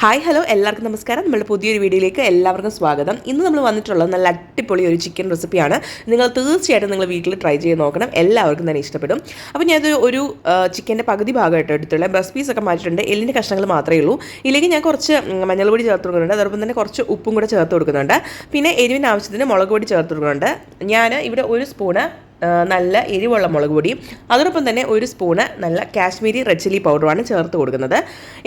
Hi hello എല്ലാവർക്കും നമസ്കാരം. നമ്മുടെ പുതിയൊരു വീഡിയോയിലേക്ക് എല്ലാവർക്കും സ്വാഗതം. ഇന്ന് നമ്മൾ വന്നിട്ടുള്ളത് നല്ല അടിപൊളി ഒരു ചിക്കൻ റെസിപ്പിയാണ്. നിങ്ങൾ തീർച്ചയായിട്ടും നിങ്ങൾ വീട്ടിൽ ട്രൈ ചെയ്ത് നോക്കണം, എല്ലാവർക്കും തന്നെ ഇഷ്ടപ്പെടും. അപ്പോൾ ഞാനത് ഒരു ചിക്കൻ്റെ പകുതി ഭാഗമായിട്ട് എടുത്തുള്ള ബ്രസ്റ്റ് പീസൊക്കെ മാറ്റിയിട്ടുണ്ട്. എല്ലിൻ്റെ കഷ്ണങ്ങൾ മാത്രമേ ഉള്ളൂ. ഇല്ലെങ്കിൽ ഞാൻ കുറച്ച് മഞ്ഞൾപ്പൊടി ചേർത്ത് കൊടുക്കുന്നുണ്ട്, അതോടൊപ്പം തന്നെ കുറച്ച് ഉപ്പും കൂടെ ചേർത്ത് കൊടുക്കുന്നുണ്ട്. പിന്നെ എരിവിന് ആവശ്യത്തിന് മുളക് പൊടി ചേർത്ത് കൊടുക്കുന്നുണ്ട്. ഞാൻ ഇവിടെ ഒരു സ്പൂണ് നല്ല എരിവുള്ള മുളക് പൊടിയും അതോടൊപ്പം തന്നെ ഒരു സ്പൂണ് നല്ല കാശ്മീരി റെഡ് ചില്ലി പൗഡറുമാണ് ചേർത്ത് കൊടുക്കുന്നത്.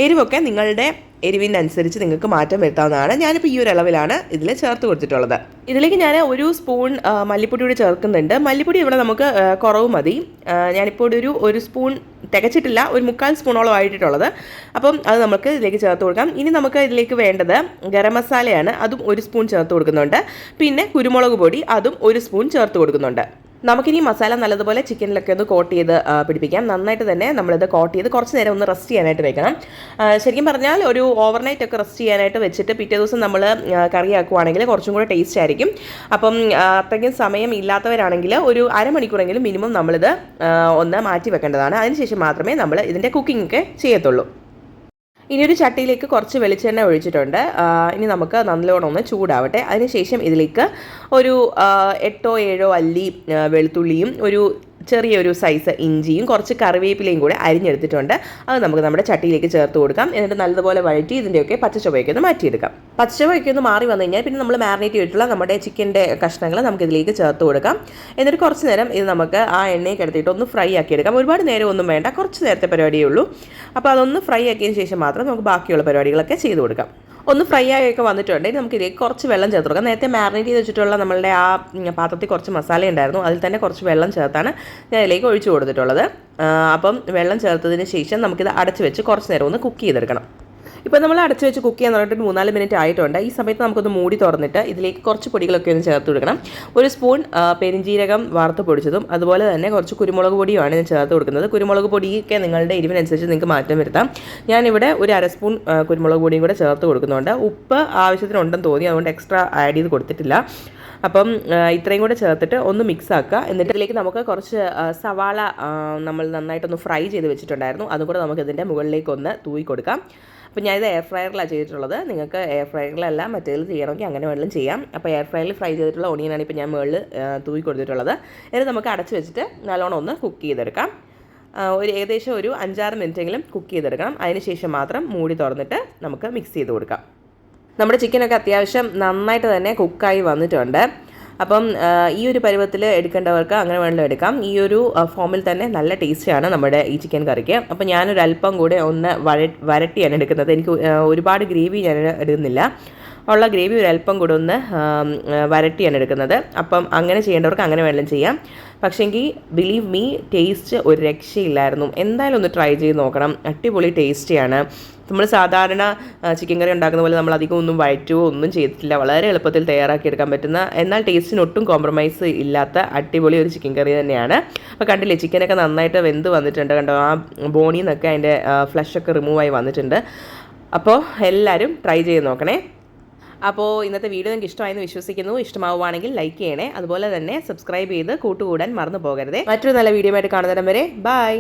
എരിവൊക്കെ നിങ്ങളുടെ എരിവിനനുസരിച്ച് നിങ്ങൾക്ക് മാറ്റം വരുത്താവുന്നതാണ്. ഞാനിപ്പോൾ ഈ ഒരു അളവിലാണ് ഇതിൽ ചേർത്ത് കൊടുത്തിട്ടുള്ളത്. ഇതിലേക്ക് ഞാൻ ഒരു സ്പൂൺ മല്ലിപ്പൊടി കൂടി ചേർക്കുന്നുണ്ട്. മല്ലിപ്പൊടി ഇവിടെ നമുക്ക് കുറവ് മതി. ഞാനിപ്പോൾ ഒരു സ്പൂൺ തികച്ചിട്ടില്ല, ഒരു 3/4 സ്പൂണോളം ആയിട്ടുള്ളത്. അപ്പം അത് നമുക്ക് ഇതിലേക്ക് ചേർത്ത് കൊടുക്കാം. ഇനി നമുക്ക് ഇതിലേക്ക് വേണ്ടത് ഗരം മസാലയാണ്, അതും ഒരു സ്പൂൺ ചേർത്ത് കൊടുക്കുന്നുണ്ട്. പിന്നെ കുരുമുളക് പൊടി, അതും ഒരു സ്പൂൺ ചേർത്ത് കൊടുക്കുന്നുണ്ട്. നമുക്കിനി മസാല നല്ലതുപോലെ ചിക്കനിലൊക്കെ ഒന്ന് കോട്ട് ചെയ്ത് പിടിപ്പിക്കാം. നന്നായിട്ട് തന്നെ നമ്മളിത് കോട്ട് ചെയ്ത് കുറച്ച് നേരം ഒന്ന് റെസ്റ്റ് ചെയ്യാനായിട്ട് വെക്കണം. ശരിക്കും പറഞ്ഞാൽ ഒരു ഓവർനൈറ്റ് ഒക്കെ റെസ്റ്റ് ചെയ്യാനായിട്ട് വെച്ചിട്ട് പിറ്റേ ദിവസം നമ്മൾ കറിയാക്കുവാണെങ്കിൽ കുറച്ചും കൂടെ ടേസ്റ്റ് ആയിരിക്കും. അപ്പം അത്രയ്ക്കും സമയം ഇല്ലാത്തവരാണെങ്കിൽ ഒരു അരമണിക്കൂറെങ്കിലും മിനിമം നമ്മളിത് ഒന്ന് മാറ്റി വെക്കേണ്ടതാണ്. അതിനുശേഷം മാത്രമേ നമ്മൾ ഇതിൻ്റെ കുക്കിംഗ് ഒക്കെ ചെയ്യത്തുള്ളൂ. ഇനിയൊരു ചട്ടിയിലേക്ക് കുറച്ച് വെളിച്ചെണ്ണ ഒഴിച്ചിട്ടുണ്ട്. ഇനി നമുക്ക് നല്ലോണം ഒന്ന് ചൂടാവട്ടെ. അതിനുശേഷം ഇതിലേക്ക് ഒരു 8-7 അല്ലി വെളുത്തുള്ളിയും ഒരു ചെറിയൊരു സൈസ് ഇഞ്ചിയും കുറച്ച് കറിവേപ്പിലയും കൂടെ അരിഞ്ഞെടുത്തിട്ടുണ്ട്. അത് നമുക്ക് നമ്മുടെ ചട്ടിയിലേക്ക് ചേർത്ത് കൊടുക്കാം. എന്നിട്ട് നല്ലതുപോലെ വഴറ്റി ഇതിൻ്റെയൊക്കെ പച്ചച്ചുവയൊക്കെ ഒന്ന് മാറ്റിയെടുക്കാം. പച്ചച്ചുവയൊക്കെ ഒന്ന് മാറി വന്നു കഴിഞ്ഞാൽ പിന്നെ നമ്മൾ മാരിനേറ്റ് ചെയ്തിട്ടുള്ള നമ്മുടെ ചിക്കൻ്റെ കഷ്ണങ്ങൾ നമുക്ക് ഇതിലേക്ക് ചേർത്ത് കൊടുക്കാം. എന്നിട്ട് കുറച്ച് നേരം ഇത് നമുക്ക് ആ എണ്ണയൊക്കെ എടുത്തിട്ട് ഒന്ന് ഫ്രൈ ആക്കിയെടുക്കാം. ഒരുപാട് നേരം ഒന്നും വേണ്ട, കുറച്ച് നേരത്തെ പരിപാടിയേ ഉള്ളൂ. അപ്പോൾ അതൊന്ന് ഫ്രൈ ആക്കിയതിന് ശേഷം മാത്രം നമുക്ക് ബാക്കിയുള്ള പരിപാടികളൊക്കെ ചെയ്ത് കൊടുക്കാം. ഒന്ന് ഫ്രൈ ആയൊക്കെ വന്നിട്ടുണ്ടെങ്കിൽ നമുക്ക് ഇതിലേക്ക് കുറച്ച് വെള്ളം ചേർത്ത് കൊടുക്കാം. നേരത്തെ മാരിനേറ്റ് ചെയ്ത് വെച്ചിട്ടുള്ള നമ്മളുടെ ആ പാത്രത്തിൽ കുറച്ച് മസാല ഉണ്ടായിരുന്നു, അതിൽ തന്നെ കുറച്ച് വെള്ളം ചേർത്താണ് ഞാൻ ഇതിലേക്ക് ഒഴിച്ചു കൊടുത്തിട്ടുള്ളത്. അപ്പം വെള്ളം ചേർത്തതിന് ശേഷം നമുക്കിത് അടച്ച് വെച്ച് കുറച്ച് നേരം ഒന്ന് കുക്ക് ചെയ്തെടുക്കണം. ഇപ്പോൾ നമ്മൾ അടച്ച് വെച്ച് കുക്ക് ചെയ്യാൻ തുടങ്ങിയിട്ട് 3-4 മിനിറ്റ് ആയിട്ടുണ്ട്. ഈ സമയത്ത് നമുക്കൊന്ന് മൂടി തുറന്നിട്ട് ഇതിലേക്ക് കുറച്ച് പൊടികളൊക്കെ ഒന്ന് ചേർത്ത് കൊടുക്കണം. ഒരു സ്പൂൺ പെരിഞ്ജീരകം വറുത്ത് പൊടിച്ചതും അതുപോലെ തന്നെ കുറച്ച് കുരുമുളക് പൊടിയുമാണ് ഞാൻ ചേർത്ത് കൊടുക്കുന്നത്. കുരുമുളക് പൊടിയൊക്കെ നിങ്ങളുടെ എരിവിനനുസരിച്ച് നിങ്ങൾക്ക് മാറ്റം വരുത്താം. ഞാനിവിടെ ഒരു 1/2 സ്പൂൺ കുരുമുളക് പൊടിയും കൂടെ ചേർത്ത് കൊടുക്കുന്നുണ്ട്. ഉപ്പ് ആവശ്യത്തിനുണ്ടെന്ന് തോന്നി, അതുകൊണ്ട് എക്സ്ട്രാ ആഡ് ചെയ്ത് കൊടുത്തിട്ടില്ല. അപ്പം ഇത്രയും കൂടെ ചേർത്തിട്ട് ഒന്ന് മിക്സ് ആക്കുക. എന്നിട്ട് ഇതിലേക്ക് നമുക്ക് കുറച്ച് സവാള നമ്മൾ നന്നായിട്ടൊന്ന് ഫ്രൈ ചെയ്ത് വെച്ചിട്ടുണ്ടായിരുന്നു, അതും കൂടെ നമുക്ക് ഇതിൻ്റെ മുകളിലേക്കൊന്ന് തൂയി കൊടുക്കാം. അപ്പോൾ ഞാനിത് എയർ ഫ്രയറിലാണ് ചെയ്തിട്ടുള്ളത്. നിങ്ങൾക്ക് എയർ ഫ്രയറിലല്ല മറ്റേതിൽ ചെയ്യണമെങ്കിൽ അങ്ങനെ വേണമെങ്കിലും ചെയ്യാം. അപ്പോൾ എയർ ഫ്രയറിൽ ഫ്രൈ ചെയ്തിട്ടുള്ള ഒണിയനാണ് ഇപ്പോൾ ഞാൻ മുകളിൽ തൂയി കൊടുത്തിട്ടുള്ളത്. എന്നിട്ട് നമുക്ക് അടച്ച് വെച്ചിട്ട് നല്ലോണം ഒന്ന് കുക്ക് ചെയ്തെടുക്കാം. ഏകദേശം ഒരു 5-6 മിനിറ്റെങ്കിലും കുക്ക് ചെയ്തെടുക്കണം. അതിനുശേഷം മാത്രം മൂടി തുറന്നിട്ട് നമുക്ക് മിക്സ് ചെയ്ത് കൊടുക്കാം. നമ്മുടെ ചിക്കനൊക്കെ അത്യാവശ്യം നന്നായിട്ട് തന്നെ കുക്കായി വന്നിട്ടുണ്ട്. അപ്പം ഈ ഒരു പരുവത്തിൽ എടുക്കേണ്ടവർക്ക് അങ്ങനെ വേണമെങ്കിലും എടുക്കാം. ഈ ഒരു ഫോമിൽ തന്നെ നല്ല ടേസ്റ്റിയാണ് നമ്മുടെ ഈ ചിക്കൻ കറിക്ക്. അപ്പോൾ ഞാനൊരു അല്പം കൂടെ ഒന്ന് വരട്ടിയാണ് എടുക്കുന്നത്. എനിക്ക് ഒരുപാട് ഗ്രേവി ഞാൻ എടുക്കുന്നില്ല, ഉള്ള ഗ്രേവി ഒരു അല്പം കൂടെ ഒന്ന് വരട്ടിയാണ് എടുക്കുന്നത്. അപ്പം അങ്ങനെ ചെയ്യേണ്ടവർക്ക് അങ്ങനെ വേണമെങ്കിലും ചെയ്യാം. പക്ഷേങ്കിൽ ബിലീവ് മീ, ടേസ്റ്റ് ഒരു രക്ഷയില്ലായിരുന്നു. എന്തായാലും ഒന്ന് ട്രൈ ചെയ്ത് നോക്കണം, അടിപൊളി ടേസ്റ്റിയാണ്. നമ്മൾ സാധാരണ ചിക്കൻ കറി ഉണ്ടാക്കുന്ന പോലെ നമ്മൾ അധികം ഒന്നും വഴറ്റുകയോ ഒന്നും ചെയ്തിട്ടില്ല. വളരെ എളുപ്പത്തിൽ തയ്യാറാക്കിയെടുക്കാൻ പറ്റുന്ന, എന്നാൽ ടേസ്റ്റിന് ഒട്ടും കോംപ്രമൈസ് ഇല്ലാത്ത അടിപൊളി ഒരു ചിക്കൻ കറി തന്നെയാണ്. അപ്പോൾ കണ്ടില്ലേ, ചിക്കനൊക്കെ നന്നായിട്ട് വെന്ത് വന്നിട്ടുണ്ട്. കണ്ടോ, ആ ബോണിയിൽ നിന്നൊക്കെ അതിൻ്റെ ഫ്ലഷൊക്കെ റിമൂവായി വന്നിട്ടുണ്ട്. അപ്പോൾ എല്ലാവരും ട്രൈ ചെയ്ത് നോക്കണേ. അപ്പോൾ ഇന്നത്തെ വീഡിയോ നിങ്ങൾക്ക് ഇഷ്ടമായെന്ന് വിശ്വസിക്കുന്നു. ഇഷ്ടമാവുകയാണെങ്കിൽ ലൈക്ക് ചെയ്യണേ. അതുപോലെ തന്നെ സബ്സ്ക്രൈബ് ചെയ്ത് കൂട്ടുകൂടാൻ മറന്നു പോകരുതേ. മറ്റൊരു നല്ല വീഡിയോ ആയിട്ട് കാണുന്നിടം വരെ ബൈ.